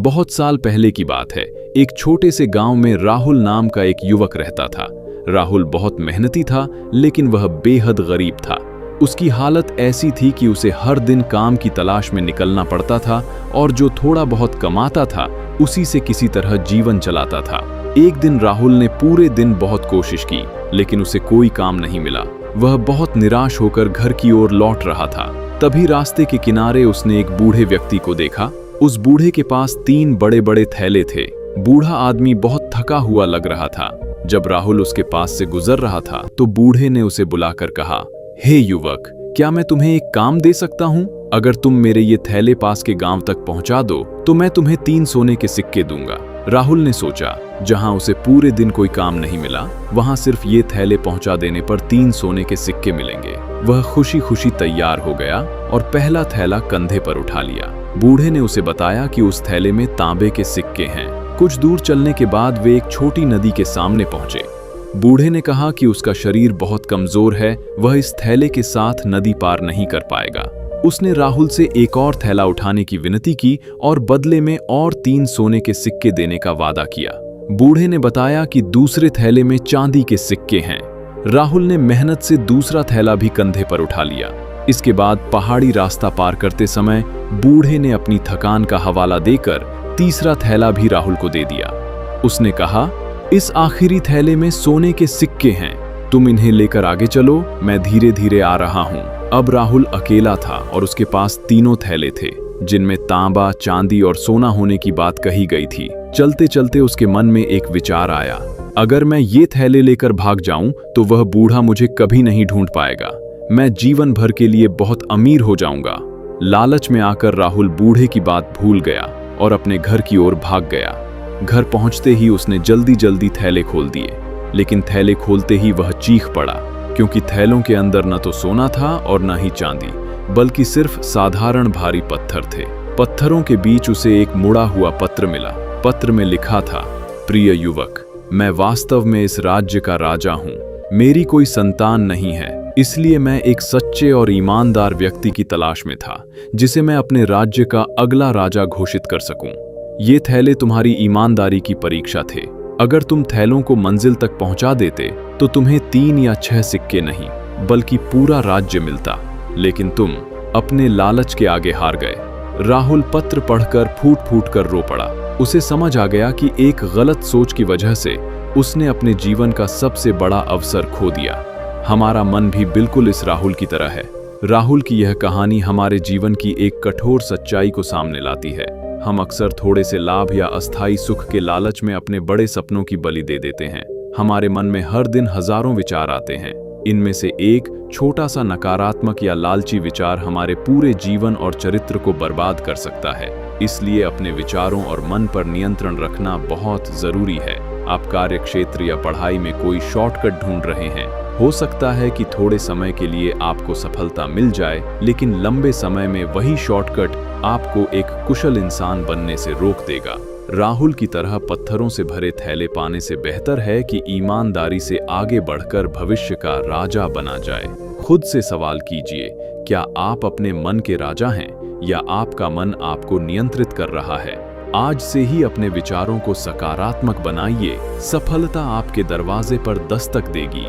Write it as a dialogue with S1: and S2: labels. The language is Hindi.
S1: बहुत साल पहले की बात है। एक छोटे से गांव में राहुल नाम का एक युवक रहता था। राहुल बहुत मेहनती था, लेकिन वह बेहद गरीब था। उसकी हालत ऐसी थी कि उसे हर दिन काम की तलाश में निकलना पड़ता था और जो थोड़ा बहुत कमाता था उसी से किसी तरह जीवन चलाता था। एक दिन राहुल ने पूरे दिन बहुत कोशिश की, लेकिन उसे कोई काम नहीं मिला। वह बहुत निराश होकर घर की ओर लौट रहा था। तभी रास्ते के किनारे उसने एक बूढ़े व्यक्ति को देखा। उस बूढ़े के पास 3 बड़े-बड़े थैले थे। बूढ़ा आदमी बहुत थका हुआ लग रहा था। जब राहुल उसके पास से गुजर रहा था तो बूढ़े ने उसे बुलाकर कहा, हे युवक, क्या मैं तुम्हें एक काम दे सकता हूँ? अगर तुम मेरे ये थैले पास के गांव तक पहुंचा दो तो मैं तुम्हें 3 सोने के सिक्के दूंगा। राहुल ने सोचा, जहां उसे पूरे दिन कोई काम नहीं मिला, वहां सिर्फ ये थैले पहुंचा देने पर 3 सोने के सिक्के मिलेंगे। वह खुशी खुशी तैयार हो गया और पहला थैला कंधे पर उठा लिया। बूढ़े ने उसे बताया कि उस थैले में तांबे के सिक्के हैं। कुछ दूर चलने के बाद वे एक छोटी नदी के सामने पहुंचे। बूढ़े ने कहा कि उसका शरीर बहुत कमजोर है, वह इस थैले के साथ नदी पार नहीं कर पाएगा। उसने राहुल से एक और थैला उठाने की विनती की और बदले में और 3 सोने के सिक्के देने का वादा किया। बूढ़े ने बताया कि दूसरे थैले में चांदी के सिक्के हैं। राहुल ने मेहनत से दूसरा थैला भी कंधे पर उठा लिया। इसके बाद पहाड़ी रास्ता पार करते समय बूढ़े ने अपनी थकान का हवाला देकर तीसरा थैला भी राहुल को दे दिया। उसने कहा, इस आखिरी थैले में सोने के सिक्के हैं, तुम इन्हें लेकर आगे चलो, मैं धीरे धीरे आ रहा हूँ। अब राहुल अकेला था और उसके पास 3 थैले थे, जिनमें तांबा, चांदी और सोना होने की बात कही गई थी। चलते चलते उसके मन में एक विचार आया, अगर मैं ये थैले लेकर भाग जाऊं तो वह बूढ़ा मुझे कभी नहीं ढूंढ पाएगा। मैं जीवन भर के लिए बहुत अमीर हो जाऊंगा। लालच में आकर राहुल बूढ़े की बात भूल गया और अपने घर की ओर भाग गया। घर पहुंचते ही उसने जल्दी जल्दी थैले खोल दिए, लेकिन थैले खोलते ही वह चीख पड़ा, क्योंकि थैलों के अंदर न तो सोना था और न ही चांदी, बल्कि सिर्फ साधारण भारी पत्थर थे। पत्थरों के बीच उसे एक मुड़ा हुआ पत्र मिला। पत्र में लिखा था, प्रिय युवक, मैं वास्तव में इस राज्य का राजा हूँ। मेरी कोई संतान नहीं है, इसलिए मैं एक सच्चे और ईमानदार व्यक्ति की तलाश में था, जिसे मैं अपने राज्य का अगला राजा घोषित कर सकूं। ये थैले तुम्हारी ईमानदारी की परीक्षा थे। अगर तुम थैलों को मंजिल तक पहुंचा देते तो तुम्हें 3 या 6 सिक्के नहीं, बल्कि पूरा राज्य मिलता, लेकिन तुम अपने लालच के आगे हार गए। राहुल पत्र पढ़कर फूट फूट कर रो पड़ा। उसे समझ आ गया कि एक गलत सोच की वजह से उसने अपने जीवन का सबसे बड़ा अवसर खो दिया। हमारा मन भी बिल्कुल इस राहुल की तरह है। राहुल की यह कहानी हमारे जीवन की एक कठोर सच्चाई को सामने लाती है। हम अक्सर थोड़े से लाभ या अस्थायी सुख के लालच में अपने बड़े सपनों की बलि दे देते हैं। हमारे मन में हर दिन हजारों विचार आते हैं। इनमें से एक छोटा सा नकारात्मक या लालची विचार हमारे पूरे जीवन और चरित्र को बर्बाद कर सकता है। इसलिए अपने विचारों और मन पर नियंत्रण रखना बहुत जरूरी है। आप कार्य क्षेत्र या पढ़ाई में कोई शॉर्टकट ढूंढ रहे हैं। हो सकता है कि थोड़े समय के लिए आपको सफलता मिल जाए, लेकिन लंबे समय में वही शॉर्टकट आपको एक कुशल इंसान बनने से रोक देगा। राहुल की तरह पत्थरों से भरे थैले पाने से बेहतर है कि ईमानदारी से आगे बढ़कर भविष्य का राजा बना जाए। खुद से सवाल कीजिए, क्या आप अपने मन के राजा हैं या आपका मन आपको नियंत्रित कर रहा है? आज से ही अपने विचारों को सकारात्मक बनाइए। सफलता आपके दरवाजे पर दस्तक देगी।